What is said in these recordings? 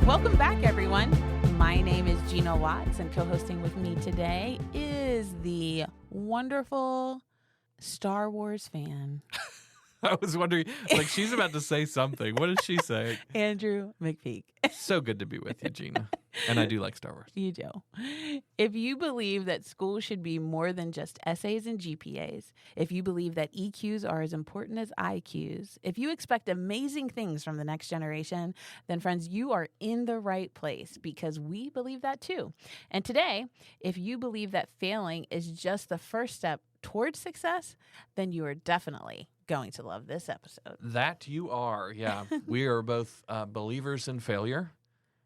Welcome back, everyone. My name is Gina Watts, and co-hosting with me today is the wonderful Star Wars fan, I was wondering, like, she's about to say something. What is she saying? Andrew McPeak. So good to be with you, Gina. And I do like Star Wars. You do. If you believe that school should be more than just essays and GPAs, if you believe that EQs are as important as IQs, if you expect amazing things from the next generation, then friends, you are in the right place because we believe that too. And today, if you believe that failing is just the first step towards success, then you are definitely going to love this episode. That you are, yeah. We are both believers in failure,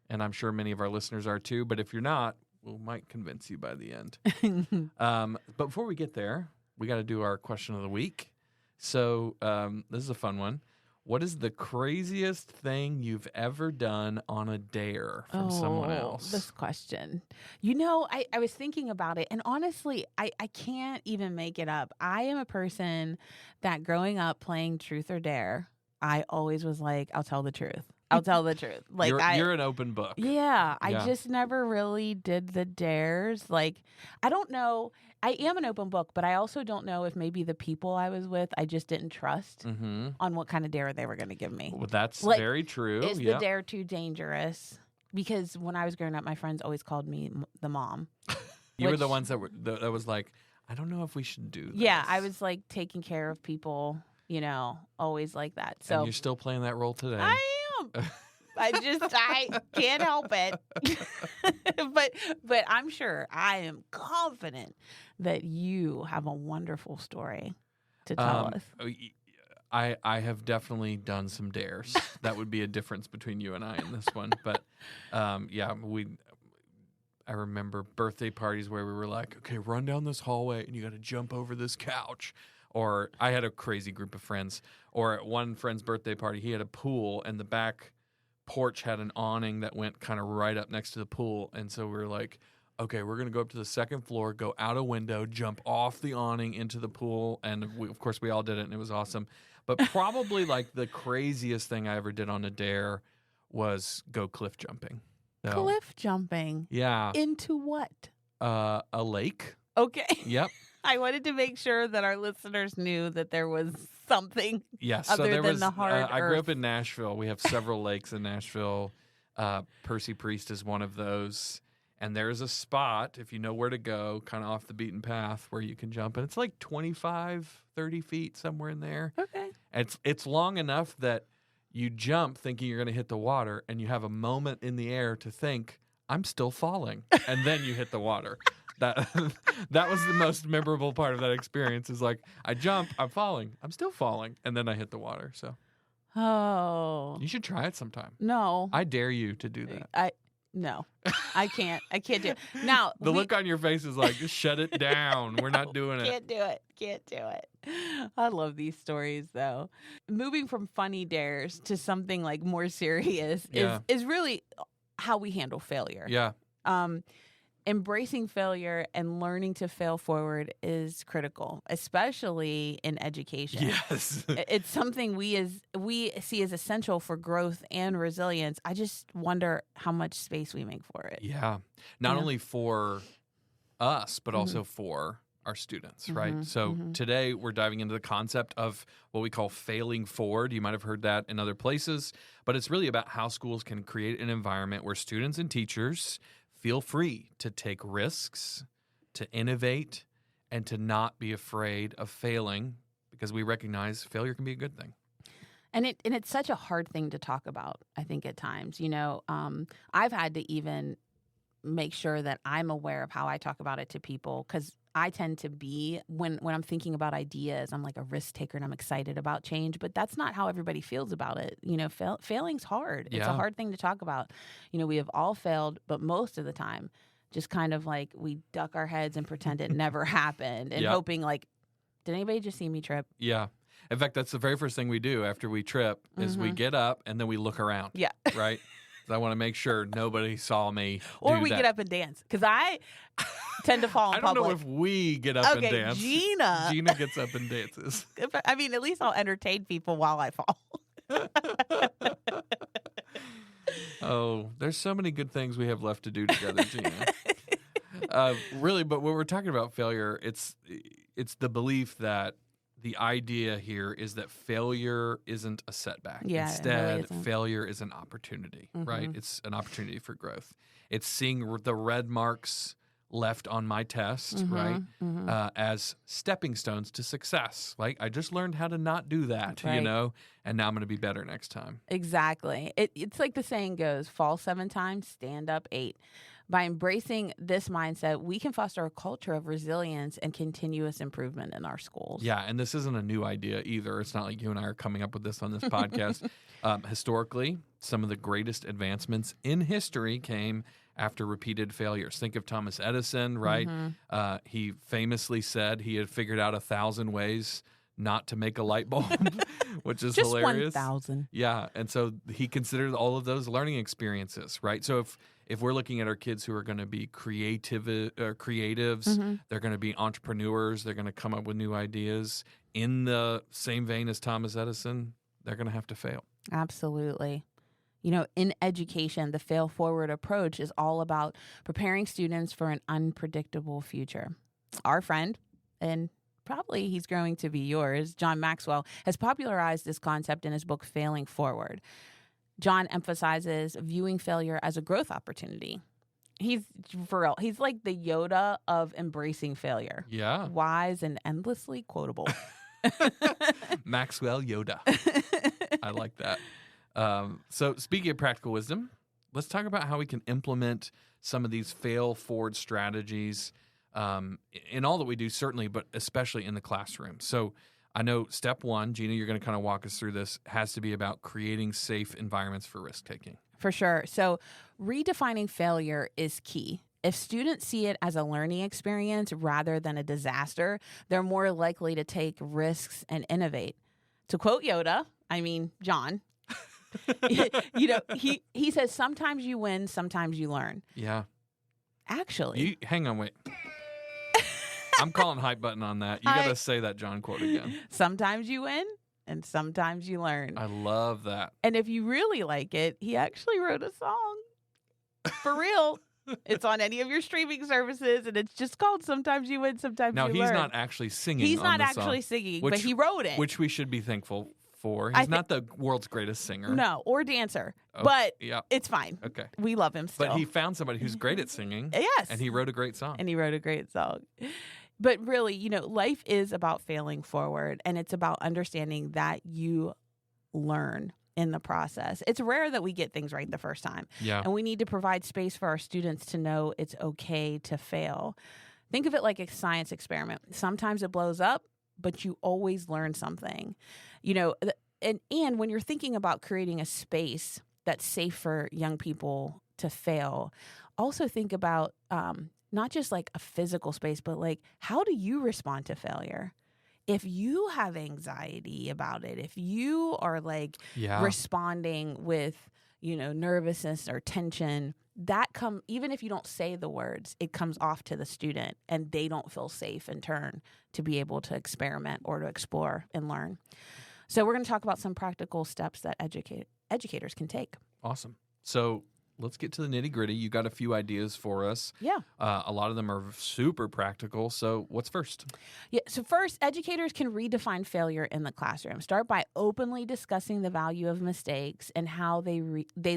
and I'm sure many of our listeners are too. But if you're not, we might convince you by the end. But before we get there, we got to do our question of the week. So this is a fun one. What is the craziest thing you've ever done on a dare from someone else? This question. You know, I was thinking about it, and honestly, I can't even make it up. I am a person that growing up playing Truth or Dare, I always was like, I'll tell the truth. I'll tell the truth. Like you're an open book. Yeah, I just never really did the dares. Like, I don't know. I am an open book, but I also don't know if maybe the people I was with, I just didn't trust on what kind of dare they were going to give me. Well, that's like, very true. Is the dare too dangerous? Because when I was growing up, my friends always called me the mom. You were the ones that was like, I don't know if we should do this. Yeah, I was like taking care of people, you know, always like that. So and you're still playing that role today. I am. I can't help it. but I'm sure, I am confident that you have a wonderful story to tell us. I have definitely done some dares. That would be a difference between you and I in this one. But yeah, I remember birthday parties where we were like, okay, run down this hallway and you got to jump over this couch. Or I had a crazy group of friends. Or at one friend's birthday party, he had a pool and the back porch had an awning that went kind of right up next to the pool. And so we were like, okay, we're going to go up to the second floor, go out a window, jump off the awning into the pool. And of course, we all did it, and it was awesome. But probably like the craziest thing I ever did on a dare was go cliff jumping. So, Cliff jumping? Yeah. Into what? A lake. Okay. Yep. I wanted to make sure that our listeners knew that there was something yes, other so there than was, the hard I grew earth. up in Nashville. We have several lakes in Nashville. Percy Priest is one of those. And there's a spot, if you know where to go, kind of off the beaten path where you can jump. And it's like 25, 30 feet, somewhere in there. Okay. It's long enough that you jump thinking you're going to hit the water, and you have a moment in the air to think, I'm still falling. And then you hit the water. That was the most memorable part of that experience is like, I jump, I'm falling, I'm still falling, and then I hit the water. So you should try it sometime. No. I dare you to do that. No, I can't. I can't do it. Now, the look on your face is like, just shut it down. We're not doing it. Can't do it. I love these stories, though. Moving from funny dares to something like more serious is really how we handle failure. Yeah. Embracing failure and learning to fail forward is critical, especially in education. Yes. It's something we see as essential for growth and resilience. I just wonder how much space we make for it. Yeah. Not only for us, but also for our students, right? So today we're diving into the concept of what we call failing forward. You might have heard that in other places, but it's really about how schools can create an environment where students and teachers feel free to take risks, to innovate, and to not be afraid of failing, because we recognize failure can be a good thing. And it's such a hard thing to talk about, I think, at times. You know, I've had to even make sure that I'm aware of how I talk about it to people, because I tend to be, when I'm thinking about ideas, I'm like a risk taker and I'm excited about change, but that's not how everybody feels about it. You know, failing's hard. It's a hard thing to talk about. You know, we have all failed, but most of the time, just kind of like we duck our heads and pretend it never happened and hoping like, did anybody just see me trip? Yeah. In fact, that's the very first thing we do after we trip is we get up and then we look around. Yeah. Right? I want to make sure nobody saw me Or do we that. get up and dance, because I tend to fall in public. I don't know if we get up and dance. Gina. Gina gets up and dances. I mean, at least I'll entertain people while I fall. Oh, there's so many good things we have left to do together, Gina. Really, but when we're talking about failure, it's the belief that the idea here is that failure isn't a setback. Yeah, it really Instead, isn't. failure is an opportunity, right? Mhm. It's an opportunity for growth. It's seeing the red marks left on my test, right, as stepping stones to success. Like, I just learned how to not do that, Right. and now I'm going to be better next time. Exactly. It's like the saying goes, fall 7 times, stand up 8. By embracing this mindset, we can foster a culture of resilience and continuous improvement in our schools. Yeah, and this isn't a new idea either. It's not like you and I are coming up with this on this podcast. Historically, some of the greatest advancements in history came after repeated failures. Think of Thomas Edison, right? He famously said he had figured out 1,000 ways not to make a light bulb, which is Just hilarious. 1,000. Yeah, and so he considered all of those learning experiences, right? So if we're looking at our kids who are going to be creatives, they're going to be entrepreneurs, they're going to come up with new ideas in the same vein as Thomas Edison, they're going to have to fail. Absolutely. You know, in education, the fail forward approach is all about preparing students for an unpredictable future. Our friend, and probably he's going to be yours, John Maxwell, has popularized this concept in his book, Failing Forward. John emphasizes viewing failure as a growth opportunity. He's, for real, he's like the Yoda of embracing failure. Yeah. Wise and endlessly quotable. Maxwell Yoda. I like that. So speaking of practical wisdom, let's talk about how we can implement some of these fail forward strategies in all that we do, certainly, but especially in the classroom. So I know step one, Gina, you're going to kind of walk us through this, has to be about creating safe environments for risk taking. For sure. So redefining failure is key. If students see it as a learning experience rather than a disaster, they're more likely to take risks and innovate. To quote Yoda, John, he says, sometimes you win, sometimes you learn. Yeah. Actually. Hang on, wait. I'm calling hype button on that. You got to say that John quote again. Sometimes you win and sometimes you learn. I love that. And if you really like it, he actually wrote a song. For real. It's on any of your streaming services, and it's just called Sometimes You Win, Sometimes You Learn. Now, he's not actually singing He's on not the actually song, singing, but he wrote it. Which we should be thankful for. He's not the world's greatest singer. No, or dancer. Oh, but yeah. it's fine. Okay. We love him still. But he found somebody who's great at singing. Yes. And he wrote a great song. But really, life is about failing forward, and it's about understanding that you learn in the process. It's rare that we get things right the first time. Yeah. And we need to provide space for our students to know it's okay to fail. Think of it like a science experiment. Sometimes it blows up, but you always learn something. And when you're thinking about creating a space that's safe for young people to fail, also think about not just like a physical space, but like, how do you respond to failure? If you have anxiety about it, if you are responding with, nervousness or tension, even if you don't say the words, it comes off to the student and they don't feel safe in turn to be able to experiment or to explore and learn. So we're going to talk about some practical steps that educators can take. Awesome. So let's get to the nitty gritty. You got a few ideas for us. Yeah. A lot of them are super practical. So what's first? Yeah. So first, educators can redefine failure in the classroom. Start by openly discussing the value of mistakes and how they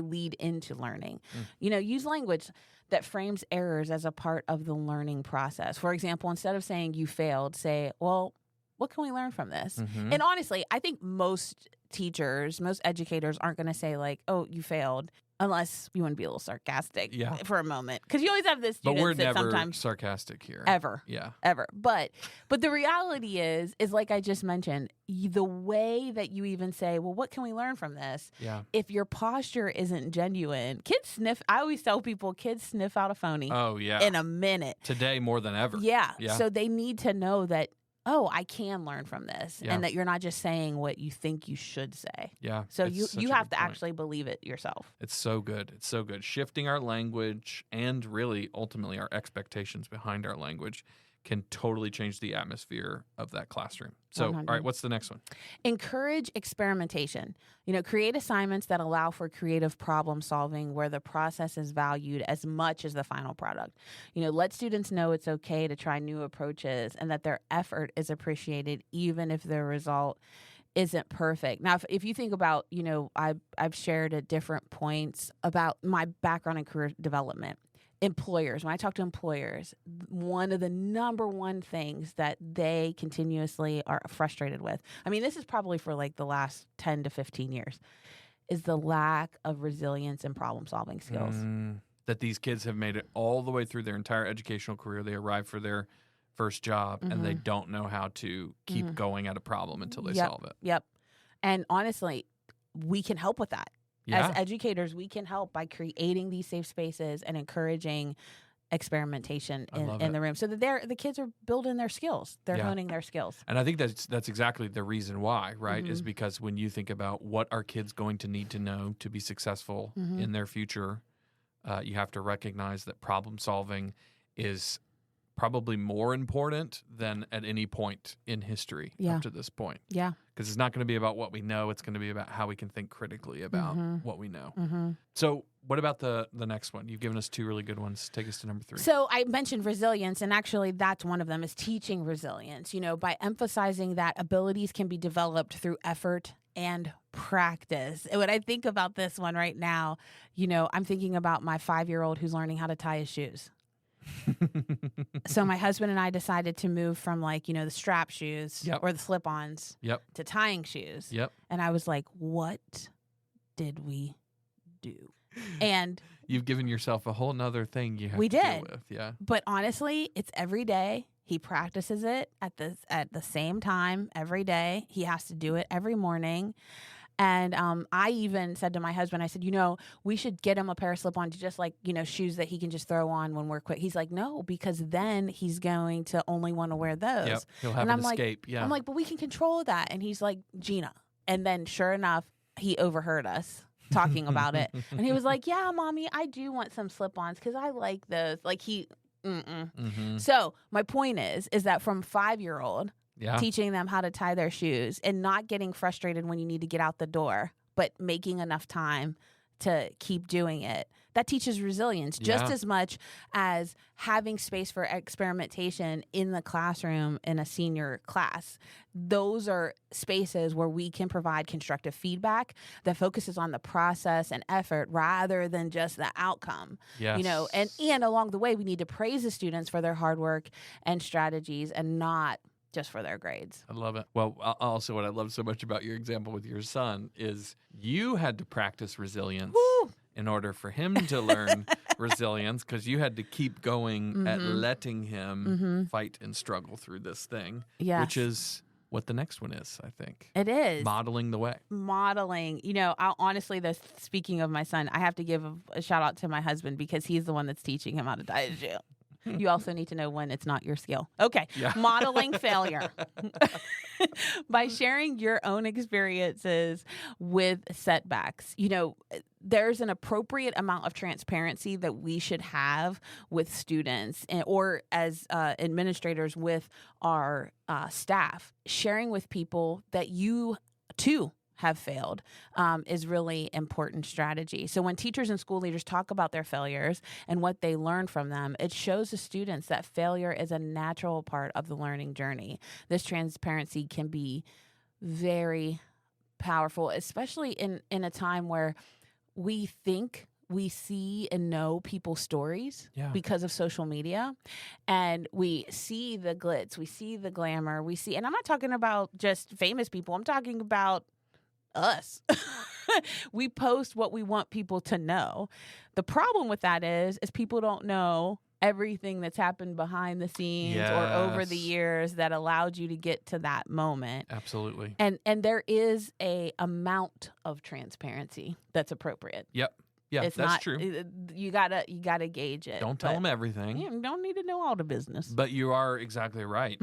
lead into learning. Use language that frames errors as a part of the learning process. For example, instead of saying you failed, say, well, what can we learn from this? Mm-hmm. And honestly, I think most educators aren't going to say like, oh, you failed. Unless you want to be a little sarcastic for a moment. Because you always have this students but we're that never sometimes sarcastic here. Ever. Yeah. Ever. But the reality is like I just mentioned, the way that you even say, well, what can we learn from this? Yeah. If your posture isn't genuine, I always tell people kids sniff out a phony. Oh, yeah. In a minute. Today more than ever. Yeah. So they need to know that, oh, I can learn from this, Yeah. and that you're not just saying what you think you should say. Yeah. So you have to actually believe it yourself. It's so good. It's so good. Shifting our language and really ultimately our expectations behind our language can totally change the atmosphere of that classroom. So, 100. all right, what's the next one? Encourage experimentation. Create assignments that allow for creative problem solving where the process is valued as much as the final product. Let students know it's okay to try new approaches and that their effort is appreciated even if the result isn't perfect. Now, if you think about, I've shared at different points about my background in career development. Employers, when I talk to employers, one of the number one things that they continuously are frustrated with, this is probably for like the last 10 to 15 years, is the lack of resilience and problem solving skills. That these kids have made it all the way through their entire educational career. They arrive for their first job and they don't know how to keep going at a problem until they solve it. Yep. And honestly, we can help with that. Yeah. As educators, we can help by creating these safe spaces and encouraging experimentation in the room so that the kids are building their skills. They're honing their skills. And I think that's exactly the reason why, right? Is because when you think about what are kids going to need to know to be successful in their future, you have to recognize that problem solving is probably more important than at any point in history up to this point. Yeah. Because it's not going to be about what we know. It's going to be about how we can think critically about what we know. So what about the next one? You've given us two really good ones. Take us to number 3. So I mentioned resilience, and actually that's one of them, is teaching resilience, by emphasizing that abilities can be developed through effort and practice. And when I think about this one right now, I'm thinking about my 5-year-old who's learning how to tie his shoes. So my husband and I decided to move from the strap shoes or the slip-ons to tying shoes. Yep. And I was like, what did we do? And you've given yourself a whole nother thing you have to deal with. Yeah. But honestly, it's every day. He practices it at the same time every day. He has to do it every morning. And I even said to my husband, I said, we should get him a pair of slip-ons, just shoes that he can just throw on when we're quick. He's like, no, because then he's going to only want to wear those. Yep. He'll have an escape. Yeah. I'm like, but we can control that. And he's like, Gina. And then sure enough, he overheard us talking about it. And he was like, yeah, Mommy, I do want some slip-ons because I like those. So my point is that from 5-year-old, teaching them how to tie their shoes and not getting frustrated when you need to get out the door, but making enough time to keep doing it. That teaches resilience just as much as having space for experimentation in the classroom in a senior class. Those are spaces where we can provide constructive feedback that focuses on the process and effort rather than just the outcome. Yes. And along the way, we need to praise the students for their hard work and strategies and not just for their grades. I love it. Well, also what I love so much about your example with your son is you had to practice resilience in order for him to learn resilience, because you had to keep going at letting him fight and struggle through this thing, which is what the next one is, I think. It is. Modeling the way. Modeling. Honestly, speaking of my son, I have to give a shout out to my husband because he's the one that's teaching him how to tie a shoe. You also need to know when it's not your skill. Okay. Yeah. Modeling failure. By sharing your own experiences with setbacks. There's an appropriate amount of transparency that we should have with students or as administrators with our staff. Sharing with people that you, too, have failed is really important strategy. So when teachers and school leaders talk about their failures and what they learn from them, it shows the students that failure is a natural part of the learning journey. This transparency can be very powerful, especially in a time where we think we see and know people's stories because of social media, and we see the glitz, we see the glamour, and I'm not talking about just famous people, I'm talking about us. We post what we want people to know. The problem with that is people don't know everything that's happened behind the scenes or over the years that allowed you to get to that moment. Absolutely. And there is a amount of transparency that's appropriate. Yep. Yeah, that's true. You gotta gauge it. Don't tell them everything. You don't need to know all the business. But you are exactly right.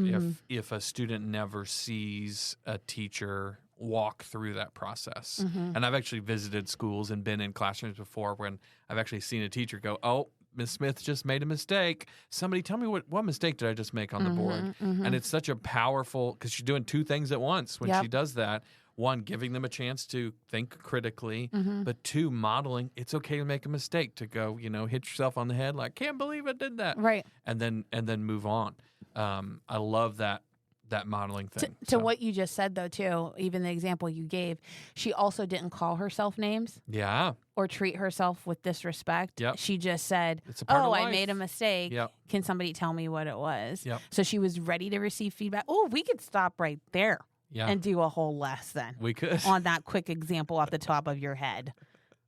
If a student never sees a teacher walk through that process. And I've actually visited schools and been in classrooms before when I've actually seen a teacher go, oh, Miss Smith just made a mistake. Somebody tell me what mistake did I just make on the board? And it's such a powerful, because she's doing two things at once when she does that. One, giving them a chance to think critically, but two, modeling it's okay to make a mistake, to go, hit yourself on the head like, can't believe I did that. Right. And then move on. I love that modeling thing. To what you just said, though, too, even the example you gave, she also didn't call herself names. Yeah. Or treat herself with disrespect. Yep. She just said, It's a part of I life. made a mistake. Yep. Can somebody tell me what it was? Yep. So she was ready to receive feedback. Oh, we could stop right there and do a whole lesson. We could. On that quick example off the top of your head.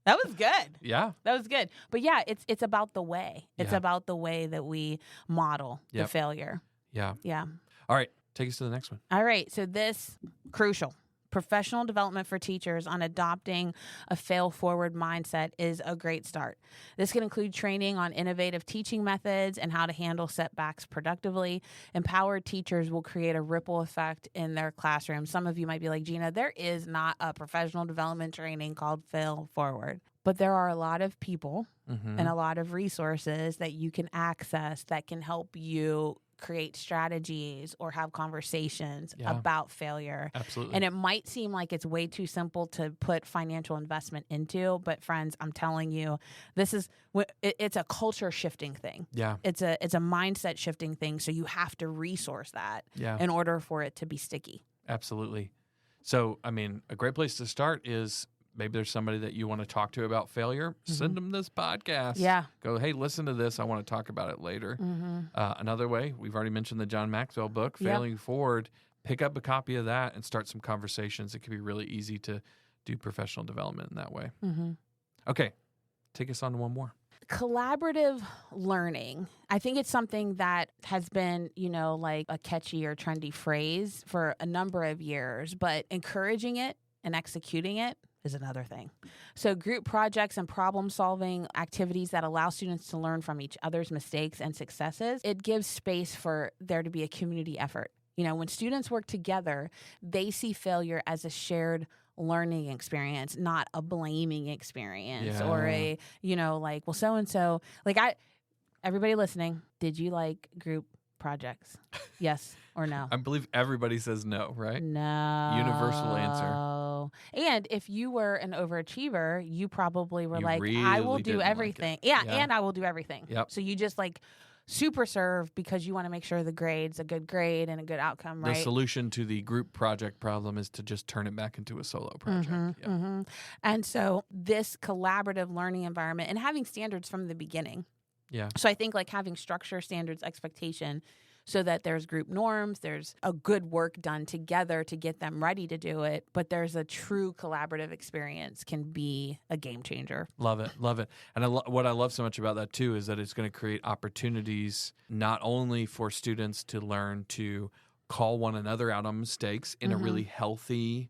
That was good. Yeah. That was good. But yeah, it's about the way. It's about the way that we model the failure. Yeah. Yeah. All right. Take us to the next one. All right. So this, crucial. Professional development for teachers on adopting a fail-forward mindset is a great start. This can include training on innovative teaching methods and how to handle setbacks productively. Empowered teachers will create a ripple effect in their classroom. Some of you might be like, Gina, there is not a professional development training called Fail Forward. But there are a lot of people and a lot of resources that you can access that can help you create strategies or have conversations about failure. Absolutely. And it might seem like it's way too simple to put financial investment into, but friends, I'm telling you, it's a culture shifting thing. Yeah. It's a mindset shifting thing. So you have to resource that in order for it to be sticky. Absolutely. So, I mean, a great place to start is maybe there's somebody that you want to talk to about failure. Send them this podcast. Yeah. Go, hey, listen to this. I want to talk about it later. Another way, we've already mentioned the John Maxwell book, Failing Forward. Pick up a copy of that and start some conversations. It can be really easy to do professional development in that way. Okay. Take us on to one more. Collaborative learning. I think it's something that has been, like a catchy or trendy phrase for a number of years, but encouraging it and executing it is another thing. So group projects and problem-solving activities that allow students to learn from each other's mistakes and successes, it gives space for there to be a community effort. When students work together, they see failure as a shared learning experience, not a blaming experience or a, well, so-and-so. Everybody listening, did you like group projects? Yes or no? I believe everybody says no, right? No. Universal answer. And if you were an overachiever, you probably were I really will do didn't everything. like it. And I will do everything. Yep. So you just super serve because you want to make sure the grade's a good grade and a good outcome, right? The solution to the group project problem is to just turn it back into a solo project. And so this collaborative learning environment and having standards from the beginning. Yeah. So I think having structure, standards, expectation, so that there's group norms, there's a good work done together to get them ready to do it, but there's a true collaborative experience can be a game changer. Love it. Love it. And what I love so much about that too is that it's going to create opportunities not only for students to learn to call one another out on mistakes in a really healthy,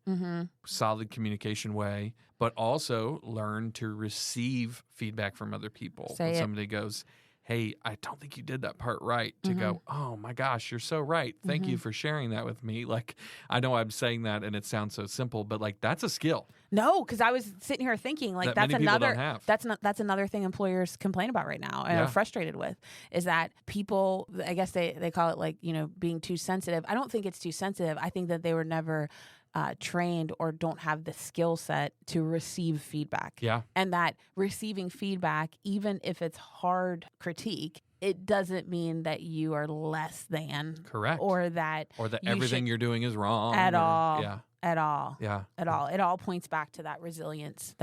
solid communication way, but also learn to receive feedback from other people. When somebody goes, hey, I don't think you did that part right, to go, oh my gosh, you're so right. Thank you for sharing that with me. I know I'm saying that and it sounds so simple, but that's a skill. No, because I was sitting here thinking that that's many people another don't have. That's another thing employers complain about right now and are frustrated with is that people, I guess they call it being too sensitive. I don't think it's too sensitive. I think that they were never trained or don't have the skill set to receive feedback. Yeah. And that receiving feedback, even if it's hard critique, it doesn't mean that you are less than. Correct. Or that everything you're doing is wrong. At all. Yeah. At all. Yeah. At all. It all points back to that resilience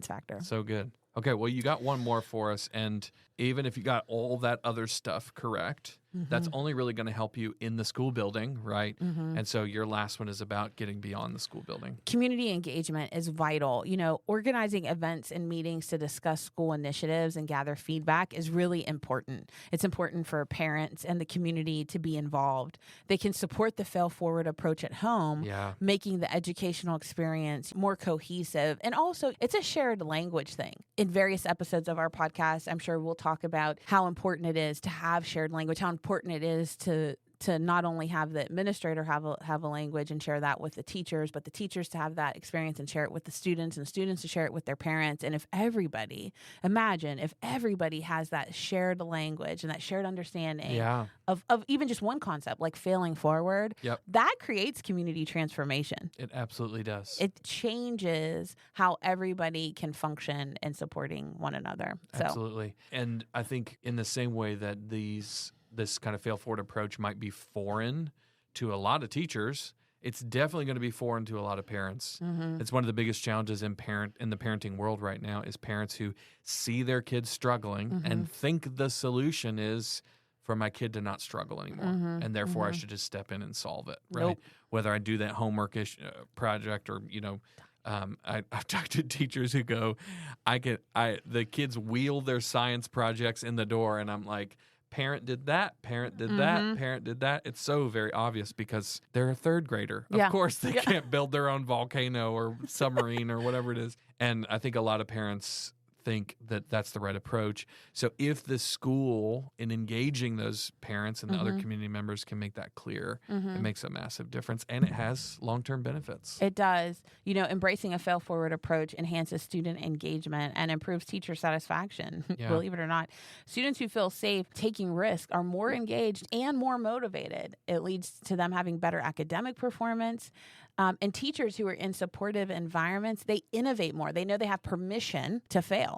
factor. So good. Okay, well, you got one more for us, and even if you got all that other stuff correct, that's only really going to help you in the school building, right? And so your last one is about getting beyond the school building. Community engagement is vital. Organizing events and meetings to discuss school initiatives and gather feedback is really important. It's important for parents and the community to be involved. They can support the fail-forward approach at home, making the educational experience more cohesive. And also, it's a shared language thing. In various episodes of our podcast, I'm sure we'll talk about how important it is to have shared language, how important it is to to not only have the administrator have a language and share that with the teachers, but the teachers to have that experience and share it with the students, and the students to share it with their parents. And if everybody, imagine if everybody has that shared language and that shared understanding of even just one concept, like failing forward, that creates community transformation. It absolutely does. It changes how everybody can function in supporting one another. So. Absolutely. And I think in the same way that this kind of fail forward approach might be foreign to a lot of teachers, it's definitely going to be foreign to a lot of parents. It's one of the biggest challenges in the parenting world right now is parents who see their kids struggling and think the solution is for my kid to not struggle anymore, and therefore I should just step in and solve it, right? Nope. Whether I do that homework project or, I've talked to teachers who go, the kids wheel their science projects in the door, and I'm like, parent did that, parent did that, parent did that. It's so very obvious because they're a third grader. Of course, they can't build their own volcano or submarine or whatever it is. And I think a lot of parents think that that's the right approach. So if the school, in engaging those parents and the other community members, can make that clear, it makes a massive difference, and it has long-term benefits. It does. Embracing a fail-forward approach enhances student engagement and improves teacher satisfaction, believe it or not. Students who feel safe taking risks are more engaged and more motivated. It leads to them having better academic performance. And teachers who are in supportive environments, they innovate more. They know they have permission to fail.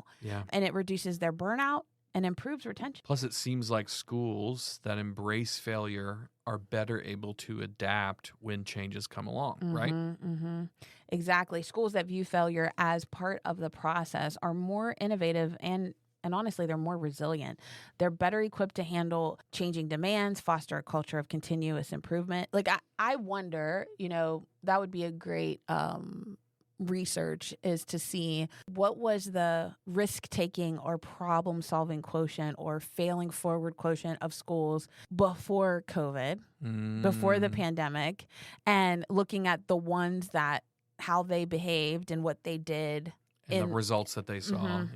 And it reduces their burnout and improves retention. Plus, it seems like schools that embrace failure are better able to adapt when changes come along, right? Exactly. Schools that view failure as part of the process are more innovative and honestly, they're more resilient. They're better equipped to handle changing demands, foster a culture of continuous improvement. Like, I wonder, that would be a great research, is to see what was the risk-taking or problem-solving quotient or failing forward quotient of schools before COVID, before the pandemic, and looking at the ones that, how they behaved and what they did. And the results that they saw,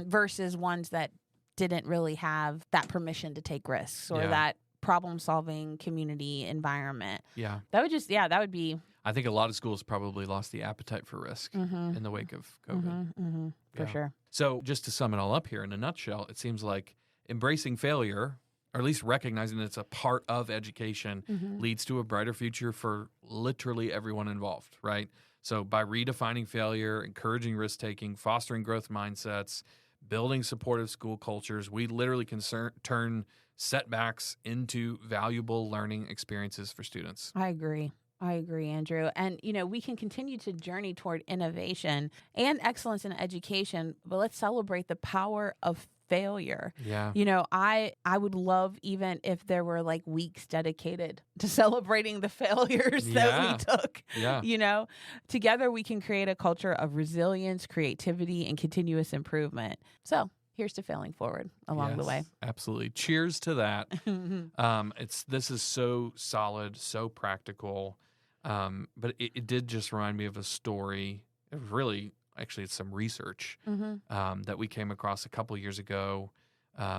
versus ones that didn't really have that permission to take risks or that problem-solving community environment. That would be. I think a lot of schools probably lost the appetite for risk in the wake of COVID. For sure. So just to sum it all up here in a nutshell, it seems like embracing failure, or at least recognizing that it's a part of education, leads to a brighter future for literally everyone involved, right? So by redefining failure, encouraging risk-taking, fostering growth mindsets, building supportive school cultures, we literally can turn setbacks into valuable learning experiences for students. I agree, Andrew. And, we can continue to journey toward innovation and excellence in education, but let's celebrate the power of failure. I would love even if there were like weeks dedicated to celebrating the failures that we took. Together we can create a culture of resilience, creativity, and continuous improvement. So here's to failing forward along the way. Absolutely. Cheers to that. This is so solid, so practical. But it did just remind me of a story. It was really, actually, it's some research that we came across a couple years ago,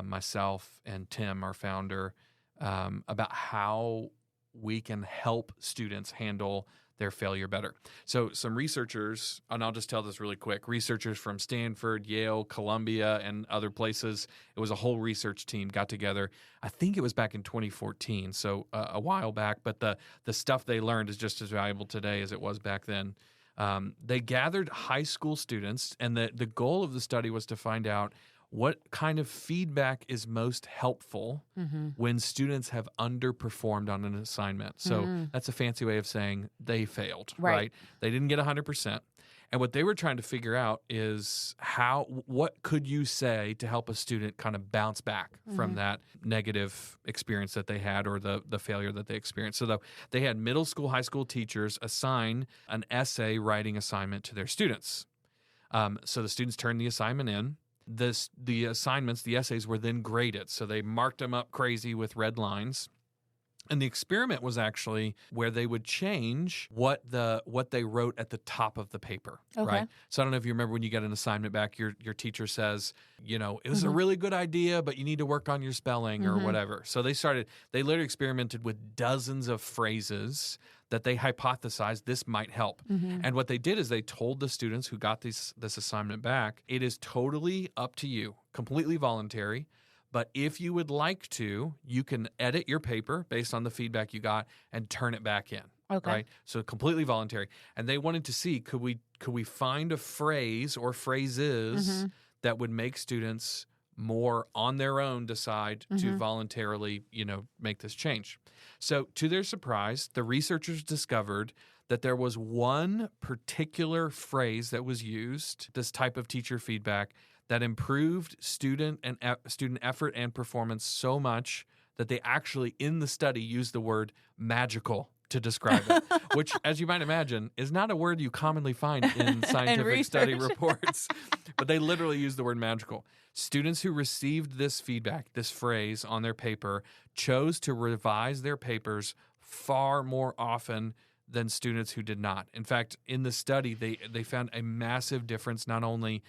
myself and Tim, our founder, about how we can help students handle their failure better. So some researchers, and I'll just tell this really quick, researchers from Stanford, Yale, Columbia, and other places, it was a whole research team got together. I think it was back in 2014, so a while back, but the stuff they learned is just as valuable today as it was back then. They gathered high school students, and the goal of the study was to find out what kind of feedback is most helpful when students have underperformed on an assignment. So that's a fancy way of saying they failed, right? They didn't get 100%. And what they were trying to figure out is what could you say to help a student kind of bounce back from that negative experience that they had or the failure that they experienced. So they had middle school, high school teachers assign an essay writing assignment to their students. So the students turned the assignment in. The assignments, the essays were then graded. So they marked them up crazy with red lines. And the experiment was actually where they would change what they wrote at the top of the paper, right? So I don't know if you remember when you get an assignment back, your teacher says, it was a really good idea, but you need to work on your spelling or whatever. So they literally experimented with dozens of phrases that they hypothesized this might help. And what they did is they told the students who got this assignment back, it is totally up to you, completely voluntary. But if you would like to, you can edit your paper based on the feedback you got and turn it back in. Okay. Right? So completely voluntary. And they wanted to see, could we find a phrase or phrases that would make students more on their own decide to voluntarily, make this change. So to their surprise, the researchers discovered that there was one particular phrase that was used, this type of teacher feedback, that improved student effort and performance so much that they actually, in the study, used the word magical to describe it, which, as you might imagine, is not a word you commonly find in scientific study reports. But they literally use the word magical. Students who received this feedback, this phrase on their paper, chose to revise their papers far more often than students who did not. In fact, in the study, they found a massive difference not only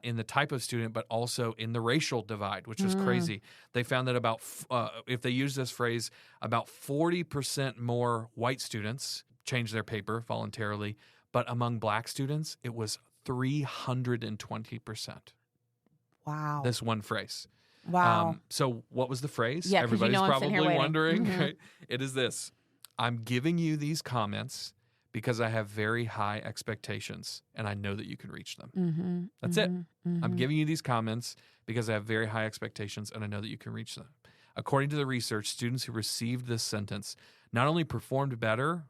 in the type of student, but also in the racial divide, which is crazy. They found that if they use this phrase, about 40% more white students changed their paper voluntarily, but among black students, it was 320%. Wow. This one phrase. Wow. So what was the phrase? Yeah, 'cause Everybody's I'm sitting here probably waiting. wondering. Right? It is this. I'm giving you these comments because I have very high expectations and I know that you can reach them. That's it. I'm giving you these comments because I have very high expectations and I know that you can reach them. According to the research, students who received this sentence not only performed better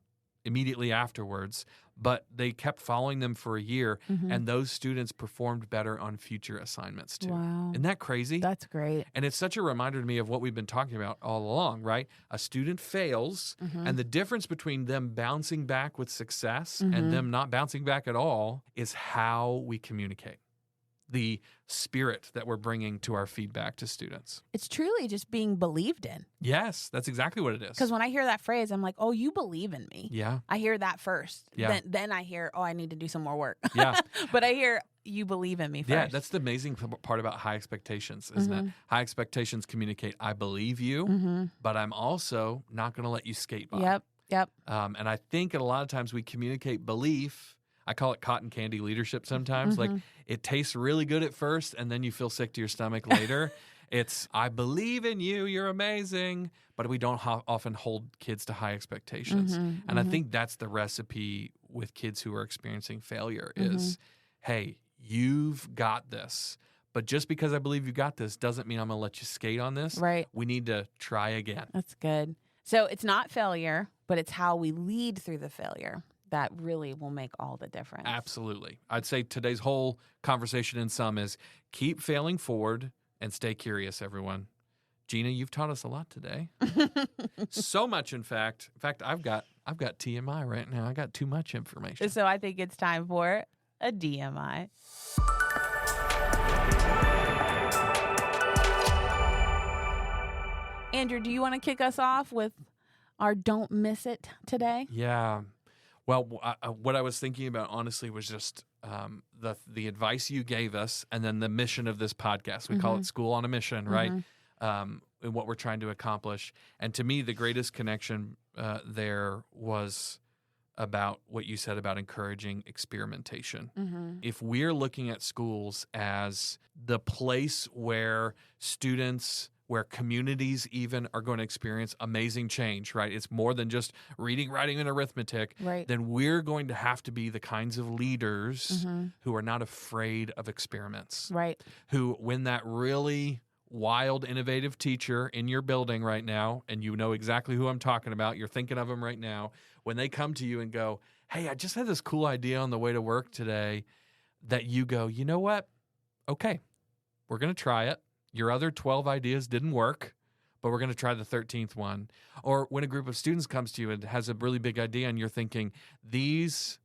immediately afterwards, but they kept following them for a year, and those students performed better on future assignments too. Wow. Isn't that crazy? That's great. And it's such a reminder to me of what we've been talking about all along, right? A student fails, and the difference between them bouncing back with success and them not bouncing back at all is how we communicate. The spirit that we're bringing to our feedback to students. It's truly just being believed in. Yes, that's exactly what it is. Because when I hear that phrase, I'm like, oh, you believe in me. Yeah. I hear that first. Yeah. Then I hear, oh, I need to do some more work. Yeah. But I hear, you believe in me first. Yeah, that's the amazing part about high expectations, isn't it? High expectations communicate, I believe you, but I'm also not going to let you skate by. Yep. And I think a lot of times we communicate belief. I call it cotton candy leadership sometimes. Like it tastes really good at first and then you feel sick to your stomach later. It's, I believe in you, you're amazing. But we don't often hold kids to high expectations. And I think that's the recipe with kids who are experiencing failure is, hey, you've got this. But just because I believe you got this doesn't mean I'm going to let you skate on this. Right. We need to try again. That's good. So it's not failure, but it's how we lead through the failure that really will make all the difference. Absolutely. I'd say today's whole conversation in sum is keep failing forward and stay curious, everyone. Gina, you've taught us a lot today. So much, in fact. In fact, I've got TMI right now. I got too much information. So I think it's time for a DMI. Andrew, do you want to kick us off with our don't miss it today? Yeah. Well, what I was thinking about, honestly, was just the advice you gave us and then the mission of this podcast. We call it School on a Mission, right? And what we're trying to accomplish. And to me, the greatest connection there was about what you said about encouraging experimentation. If we're looking at schools as the place where students, where communities even are going to experience amazing change, right? It's more than just reading, writing, and arithmetic. Right. Then we're going to have to be the kinds of leaders who are not afraid of experiments. Right. Who, when that really wild, innovative teacher in your building right now, and you know exactly who I'm talking about, you're thinking of them right now, when they come to you and go, hey, I just had this cool idea on the way to work today, that you go, you know what? Okay, we're going to try it. Your other 12 ideas didn't work, but we're going to try the 13th one. Or when a group of students comes to you and has a really big idea and you're thinking, these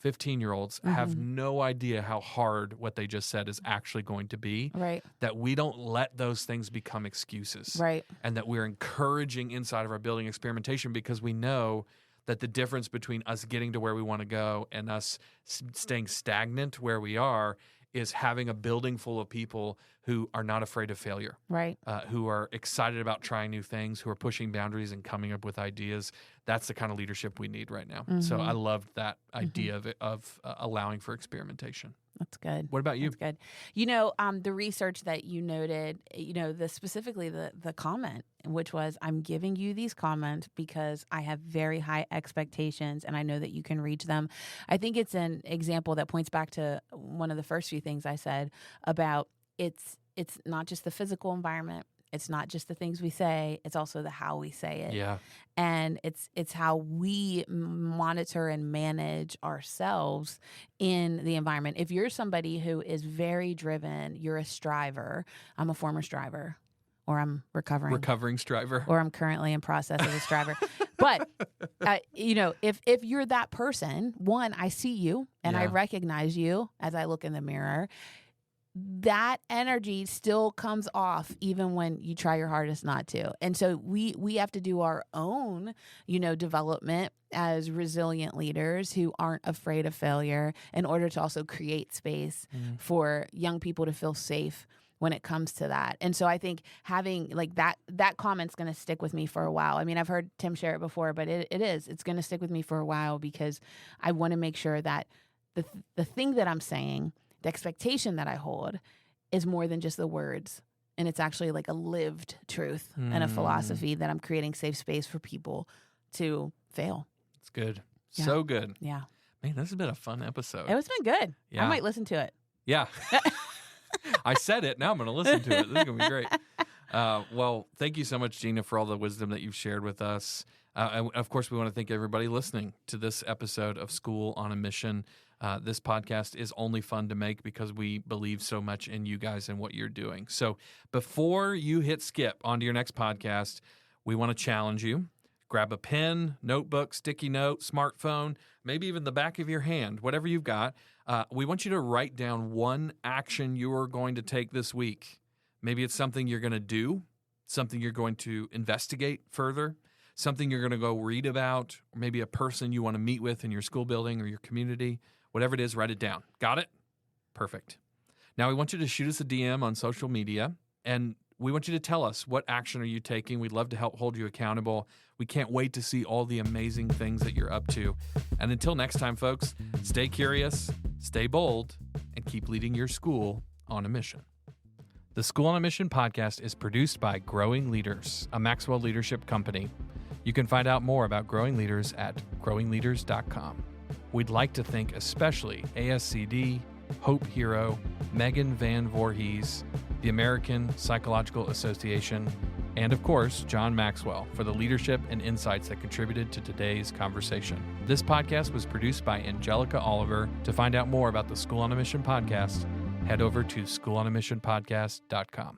15-year-olds have no idea how hard what they just said is actually going to be. Right. That we don't let those things become excuses. Right. And that we're encouraging inside of our building experimentation, because we know that the difference between us getting to where we want to go and us staying stagnant where we are is having a building full of people who are not afraid of failure, Right. Who are excited about trying new things, who are pushing boundaries and coming up with ideas. That's the kind of leadership we need right now. So I loved that idea of allowing for experimentation. That's good. What about you? That's good. The research that you noted, specifically the comment, which was, I'm giving you these comments because I have very high expectations and I know that you can reach them. I think it's an example that points back to one of the first few things I said about it's not just the physical environment. It's not just the things we say. It's also the how we say it. Yeah. And it's how we monitor and manage ourselves in the environment. If you're somebody who is very driven, you're a striver. I'm a former striver, or I'm recovering striver, or I'm currently in process as a striver. But if you're that person, one, I see you and I recognize you as I look in the mirror. That energy still comes off even when you try your hardest not to. And so we have to do our own, development as resilient leaders who aren't afraid of failure in order to also create space for young people to feel safe when it comes to that. And so I think having that comment's going to stick with me for a while. I mean, I've heard Tim share it before, but it's going to stick with me for a while because I want to make sure that the thing that I'm saying, the expectation that I hold, is more than just the words. And it's actually like a lived truth and a philosophy that I'm creating safe space for people to fail. It's good. Yeah. So good. Yeah. Man, this has been a fun episode. It's been good. Yeah. I might listen to it. Yeah. I said it. Now I'm going to listen to it. This is going to be great. Well, thank you so much, Gina, for all the wisdom that you've shared with us. And of course, we want to thank everybody listening to this episode of School on a Mission. This podcast is only fun to make because we believe so much in you guys and what you're doing. So before you hit skip onto your next podcast, we want to challenge you. Grab a pen, notebook, sticky note, smartphone, maybe even the back of your hand, whatever you've got. We want you to write down one action you are going to take this week. Maybe it's something you're going to do, something you're going to investigate further, something you're going to go read about, or maybe a person you want to meet with in your school building or your community. Whatever it is, write it down. Got it? Perfect. Now, we want you to shoot us a DM on social media, and we want you to tell us, what action are you taking? We'd love to help hold you accountable. We can't wait to see all the amazing things that you're up to. And until next time, folks, stay curious, stay bold, and keep leading your school on a mission. The School on a Mission podcast is produced by Growing Leaders, a Maxwell leadership company. You can find out more about Growing Leaders at growingleaders.com. We'd like to thank especially ASCD, Hope Hero, Megan Van Voorhees, the American Psychological Association, and of course, John Maxwell for the leadership and insights that contributed to today's conversation. This podcast was produced by Angelica Oliver. To find out more about the School on a Mission podcast, head over to schoolonamissionpodcast.com.